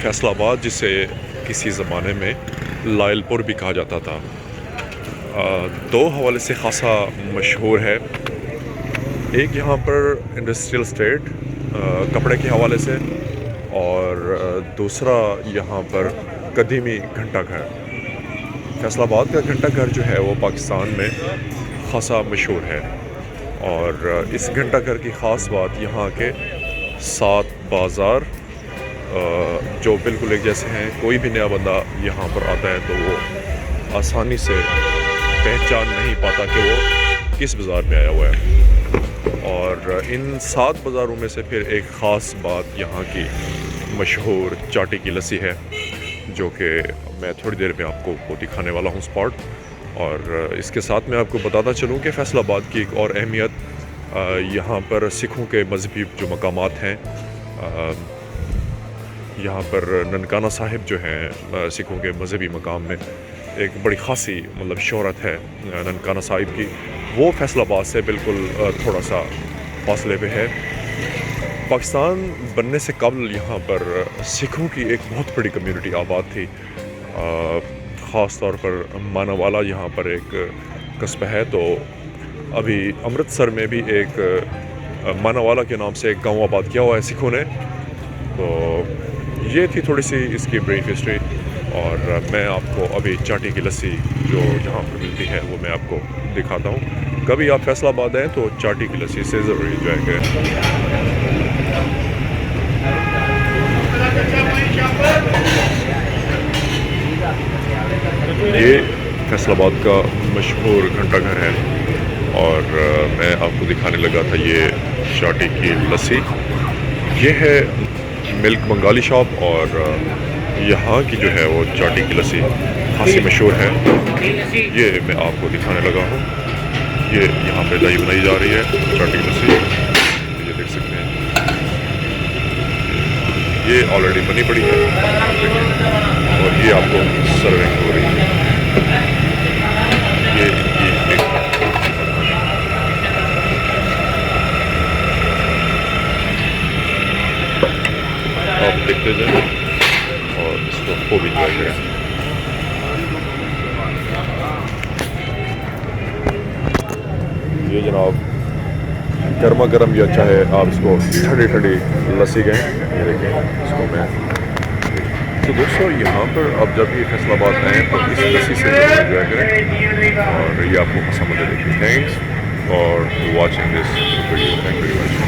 फैसलाबाद, जिसे किसी ज़माने में लायलपुर भी कहा जाता था, दो हवाले से ख़ासा मशहूर है। एक यहाँ पर इंडस्ट्रियल स्टेट कपड़े के हवाले से, और दूसरा यहाँ पर कदीमी घंटा घर। फैसलाबाद का घंटा घर जो है वो पाकिस्तान में ख़ासा मशहूर है, और इस घंटा घर की ख़ास बात यहाँ के 7 बाज़ार जो बिल्कुल एक जैसे हैं। कोई भी नया बंदा यहाँ पर आता है तो वो आसानी से पहचान नहीं पाता कि वो किस बाज़ार में आया हुआ है। और इन 7 बाज़ारों में से फिर एक ख़ास बात यहाँ की मशहूर चाटी की लस्सी है, जो कि मैं थोड़ी देर में आपको दिखाने वाला हूँ स्पॉट। और इसके साथ मैं आपको बताता चलूँ कि फैसलाबाद की एक और अहमियत, यहाँ पर सिखों के मजहबी जो मकामात हैं, यहाँ पर ननकाना साहिब जो हैं सिखों के मजहबी मकाम में एक बड़ी ख़ासी मतलब शोहरत है ननकाना साहिब की। वो फैसलाबाद से बिल्कुल थोड़ा सा फासले पे है। पाकिस्तान बनने से कबल यहाँ पर सिखों की एक बहुत बड़ी कम्युनिटी आबाद थी। ख़ास तौर पर मानावाला यहाँ पर एक कस्बा है, तो अभी अमृतसर में भी एक मानावाला के नाम से एक गाँव आबाद किया हुआ है सिखों ने। तो ये थी थोड़ी सी इसकी ब्रीफ हिस्ट्री, और मैं आपको अभी चाटी की लस्सी जो यहाँ पर मिलती है वो मैं आपको दिखाता हूँ। कभी आप फैसलाबाद आएँ तो चाटी की लस्सी से ज़रूर इंजॉय करें। ये फैसलाबाद का मशहूर घंटा घर है, और मैं आपको दिखाने लगा था ये चाटी की लस्सी। ये है मिल्क बंगाली शॉप, और यहाँ की जो है वो चाटी की लस्सी खासी मशहूर है। ये मैं आपको दिखाने लगा हूँ। ये यहाँ पे दही बनाई जा रही है चाटी की लस्सी, ये देख सकते हैं। ये ऑलरेडी बनी पड़ी है और ये आपको सर्विंग हो रही है। ये आप देखते जाएं और इसको खूब इंजॉय करें। ये जनाब गर्मा गर्म, या चाहे आप इसको ठंडी ठंडी लस्सी गए, ये देखें इसको मैं। तो दोस्तों यहाँ पर अब जब भी फैसलाबाद आएँ तो इस लस्सी से इंजॉय करें, और ये आपको पसंद है। देखिए, thanks for watching this video. Thank you very much.